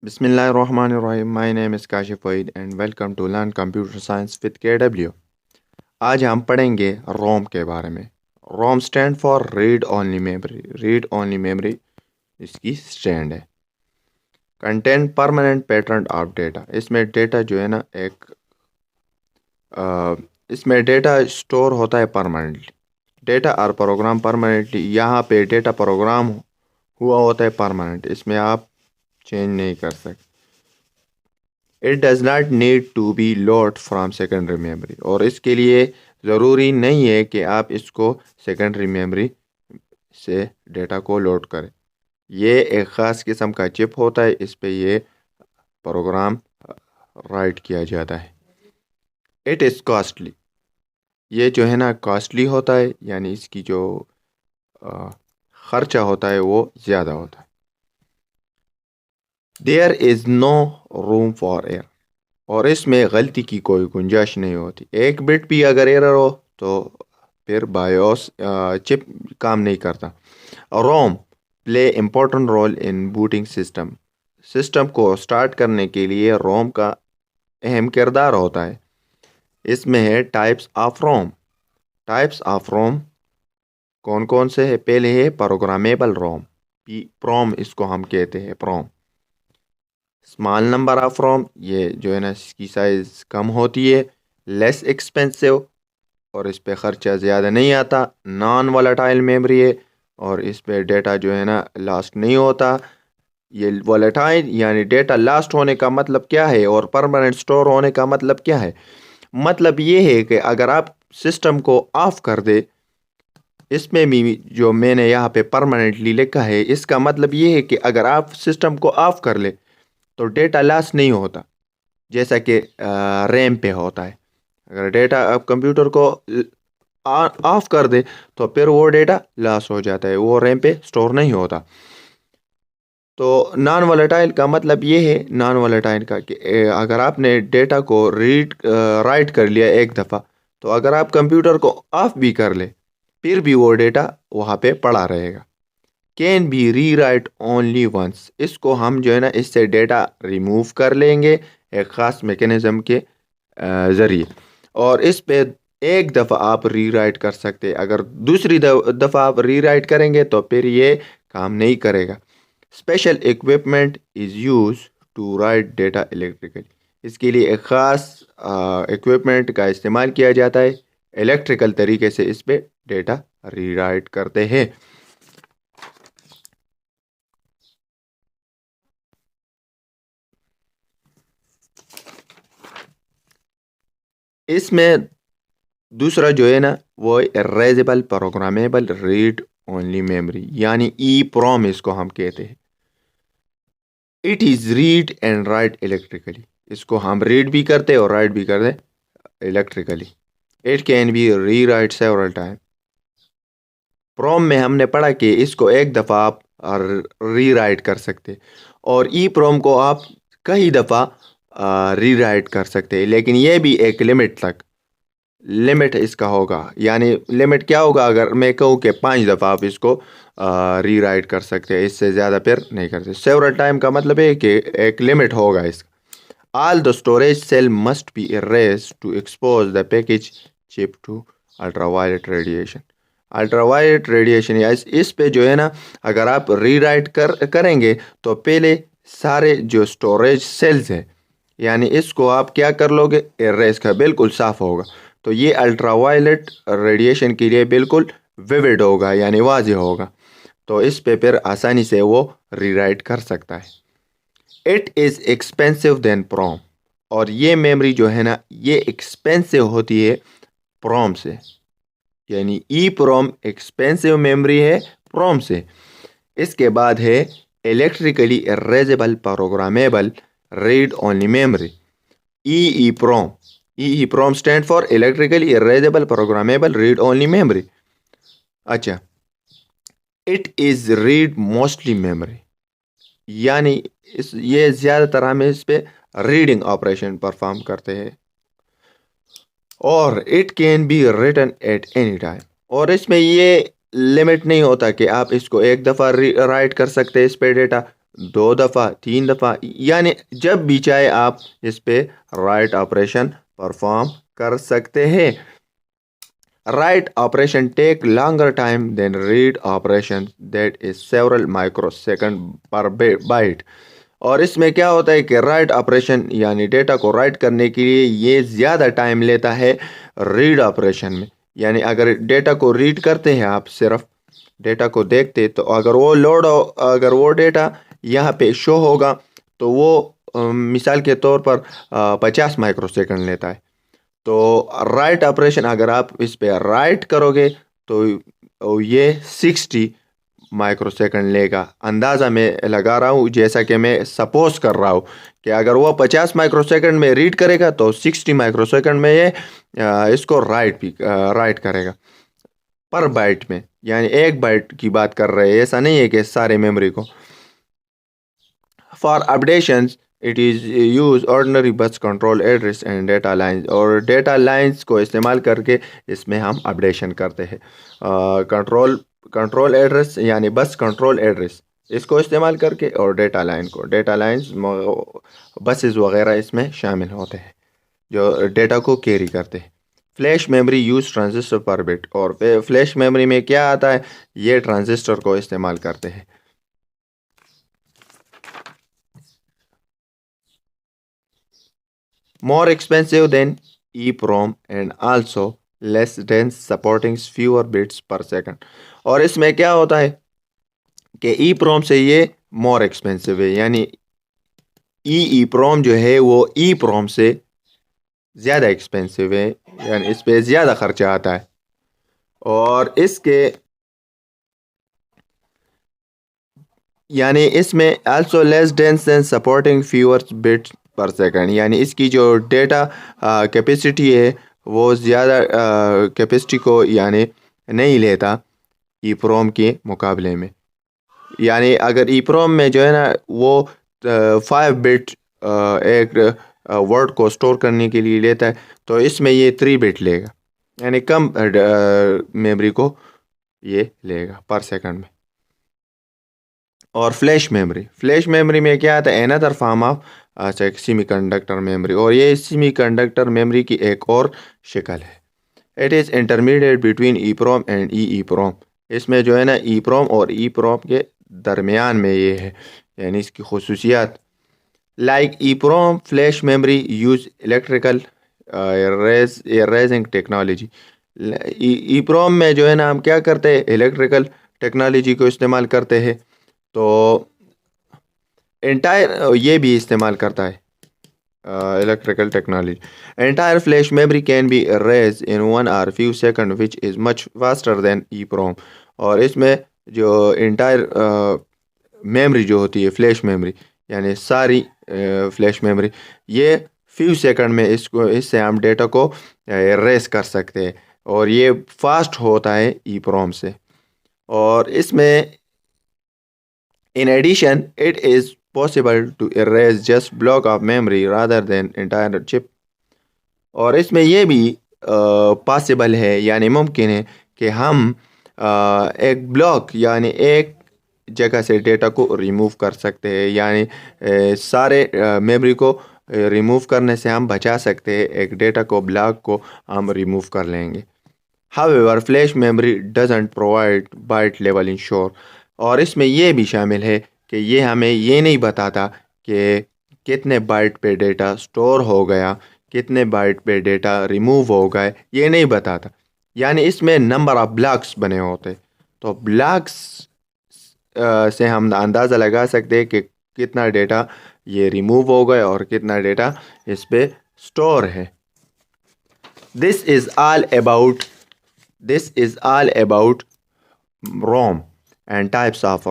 Bismillahirrahmanirrahim. My name is Kashif Waid and welcome to Learn Computer Science with KW. आज हम पढ़ेंगे रोम के बारे में। रोम stand for read only memory. Read only memory इसकी stand है। Content permanent pattern of data. इसमें data जो है ना इसमें डेटा स्टोर होता है परमानेंटली। डेटा और प्रोग्राम परमानेंटली। यहाँ पे डेटा प्रोग्राम हुआ होता है परमानेंट। इसमें आप चेंज नहीं कर सकते। It does not need to be load from secondary memory. और इसके लिए ज़रूरी नहीं है कि आप इसको सेकेंडरी मेमोरी से डेटा को लोड करें। ये एक ख़ास किस्म का चिप होता है, इस पे ये प्रोग्राम राइट किया जाता है। It is costly. ये जो है ना कॉस्टली होता है, यानी इसकी जो ख़र्चा होता है वो ज़्यादा होता है। There is no room for air. और इसमें गलती की कोई गुंजाइश नहीं होती। एक बिट भी अगर एरर हो तो फिर बायोस चिप काम नहीं करता। ROM play important role in booting system. System को स्टार्ट करने के लिए रोम का अहम किरदार होता है। इसमें है types of ROM. Types of ROM कौन कौन से है? पहले है प्रोग्रामेबल रोम, प्रोम इसको हम कहते हैं प्रोम। स्मॉल नंबर ऑफ रोम, ये जो है ना इसकी साइज़ कम होती है। लेस एक्सपेंसिव, और इस पे ख़र्चा ज़्यादा नहीं आता। नॉन वोलेटाइल मेमोरी है, और इस पे डेटा जो है ना लास्ट नहीं होता। ये वोलेटाइल यानी डेटा लास्ट होने का मतलब क्या है, और परमानेंट स्टोर होने का मतलब क्या है? मतलब ये है कि अगर आप सिस्टम को ऑफ कर दे, इसमें भी जो मैंने यहाँ पे परमानेंटली लिखा है, इसका मतलब ये है कि अगर आप सिस्टम को ऑफ कर ले तो डेटा लॉस नहीं होता, जैसा कि रैम पे होता है। अगर डेटा आप कंप्यूटर को ऑफ कर दे तो फिर वो डेटा लॉस हो जाता है, वो रैम पे स्टोर नहीं होता। तो नॉन वोलेटाइल का मतलब ये है, नॉन वोलेटाइल का कि अगर आपने डेटा को राइट कर लिया एक दफ़ा, तो अगर आप कंप्यूटर को ऑफ भी कर ले फिर भी वो डेटा वहाँ पे पड़ा रहेगा। कैन बी री राइट ओनली वंस। इसको हम जो है ना इससे डेटा रिमूव कर लेंगे एक ख़ास मैकेनिज़्म के ज़रिए, और इस पे एक दफ़ा आप री राइट कर सकते हैं। अगर दूसरी दफ़ा आप री राइट करेंगे तो फिर ये काम नहीं करेगा। Special equipment is use to write data electrically. इसके लिए एक ख़ास इक्विपमेंट का इस्तेमाल किया जाता है। इलेक्ट्रिकल तरीके से इस पे डेटा री राइट करते हैं। इसमें दूसरा जो है ना वो erasable programmable read only memory, यानी ई प्रोम इसको हम कहते हैं। It is read and right electrically. इसको हम रीड भी करते और राइट भी करते इलेक्ट्रिकली। इट कैन बी री राइट सेवरल टाइम। प्रोम में हमने पढ़ा कि इसको एक दफ़ा आप री राइट कर सकते, और ई प्रोम को आप कई दफ़ा री राइट कर सकते, लेकिन ये भी एक लिमिट तक। लिमिट इसका होगा, यानी लिमिट क्या होगा? अगर मैं कहूँ कि 5 दफ़ा आप इसको री राइट कर सकते हैं, इससे ज़्यादा फिर नहीं करते। सेवरल टाइम का मतलब है कि एक लिमिट होगा इसका। All the storage cell must be erase to expose the package chip to ultraviolet radiation. Ultraviolet radiation या इस पे जो है ना अगर आप री राइट करेंगे तो पहले सारे जो स्टोरेज सेल्स हैं, यानी इसको आप क्या कर लोगे? इरेज का बिल्कुल साफ़ होगा। तो ये अल्ट्रावायलेट रेडिएशन के लिए बिल्कुल विविड होगा, यानी वाज़ेह होगा। तो इस पे फिर आसानी से वो रीराइट कर सकता है। इट इज़ एक्सपेंसिव देन प्रोम। और ये मेमोरी जो है ना ये एक्सपेंसिव होती है प्रोम से, यानी ई प्रोम एक्सपेंसिव मेमोरी है प्रोम से। इसके बाद है electrically erasable programmable read only memory, EPROM. EEPROM stand for electrically erasable programmable read only memory. अच्छा, it is read mostly memory, यानी ये ज़्यादातर हम इस पे रीडिंग ऑपरेशन परफॉर्म करते हैं। और it can be written at any time. और इसमें ये लिमिट नहीं होता कि आप इसको एक दफ़ा राइट कर सकते हैं इस पे डेटा, 2 दफ़ा 3 दफ़ा, यानी जब भी चाहे आप इस पे राइट ऑपरेशन परफॉर्म कर सकते हैं. Write operation take longer time than read operation, that is several microsecond per byte. और इसमें क्या होता है कि राइट ऑपरेशन यानी डेटा को राइट करने के लिए ये ज़्यादा टाइम लेता है रीड ऑपरेशन में. यानी अगर डेटा को रीड करते हैं, आप सिर्फ डेटा को देखते, तो अगर वो डेटा यहाँ पे शो होगा तो वो मिसाल के तौर पर 50 माइक्रोसेकंड लेता है. तो राइट ऑपरेशन अगर आप इस पे राइट करोगे तो ये 60 माइक्रोसेकंड लेगा. अंदाज़ा मैं लगा रहा हूँ, जैसा कि मैं सपोज कर रहा हूँ कि अगर वो 50 माइक्रोसेकंड में रीड करेगा तो 60 माइक्रोसेकंड में ये इसको राइट करेगा पर बाइट में. यानी एक बाइट की बात कर रहे हैं, ऐसा नहीं है कि सारे मेमोरी को. For updations it is use ordinary बस control address and data lines. और डेटा लाइंस को इस्तेमाल करके इसमें हम अपडेशन करते हैं. कंट्रोल एड्रेस यानी बस कंट्रोल एड्रेस, इसको इस्तेमाल करके, और डेटा लाइंस बसेस वगैरह इसमें शामिल होते हैं जो डेटा को कैरी करते हैं. फ्लैश मेमोरी यूज ट्रांजिस्टर पर बिट. और फ्लैश मेमोरी में क्या आता है, ये ट्रांजिस्टर को इस्तेमाल करते हैं. More expensive than EEPROM and also less dense, supporting fewer bits per second. और इसमें क्या होता है कि EEPROM से ये मोर एक्सपेंसिव है, यानी EEPROM जो है वो EEPROM से ज़्यादा एक्सपेंसिव है, यानी इस पे ज़्यादा खर्चा आता है. और इसके यानी इसमें also less dense and supporting fewer bits पर सेकंड, यानी इसकी जो डेटा कैपेसिटी है वो ज़्यादा कैपेसिटी को यानी नहीं लेता ई प्रोम के मुकाबले में. यानी अगर ई प्रोम में जो है ना वो 5 बिट एक वर्ड को स्टोर करने के लिए लेता है, तो इसमें ये 3 बिट लेगा, यानी कम मेमोरी को ये लेगा पर सेकंड में. और फ्लैश मेमोरी में क्या आता है, another form of semiconductor memory. और ये सेमीकंडक्टर मेमोरी की एक और शक्ल है. It is intermediate between EPROM and EPROM. इसमें जो है ना ई प्रोम और ई प्रोम के दरमियान में ये है, यानी इसकी खसूसियात. Like EPROM flash memory use electrical erasing technology. EPROM में जो है ना हम क्या करते हैं, इलेक्ट्रिकल टेक्नोलॉजी को इस्तेमाल करते हैं. तो एंटायर ये भी इस्तेमाल करता है electrical technology. Entire flash memory can be erased in 1 or few seconds which is much faster than EPROM. और इसमें जो एंटायर मेमोरी जो होती है फ्लैश मेमोरी, यानी सारी फ्लैश मेमोरी, ये फ्यू सेकंड में इससे हम डेटा को रेस कर सकते हैं. और ये फास्ट होता है ई प्रोम से. और इसमें in addition, it is possible to erase just block of memory rather than entire chip. और इसमें ये भी पॉसिबल है, यानी मुमकिन है कि हम एक ब्लॉक यानी एक जगह से डेटा को रिमूव कर सकते हैं. यानी सारे मेमोरी को रिमूव करने से हम बचा सकते हैं, एक डेटा को ब्लॉक को हम रिमूव कर लेंगे. However, flash memory doesn't provide byte level ensure. और इसमें ये भी शामिल है कि ये हमें ये नहीं बताता कि कितने बाइट पे डेटा स्टोर हो गया, कितने बाइट पे डेटा रिमूव हो गए, ये नहीं बताता. यानी इसमें नंबर ऑफ ब्लॉक्स बने होते, तो ब्लॉक्स से हम अंदाज़ा लगा सकते हैं कि कितना डेटा ये रिमूव हो गया और कितना डेटा इस पे स्टोर है. This is all about ROM and types of ROM.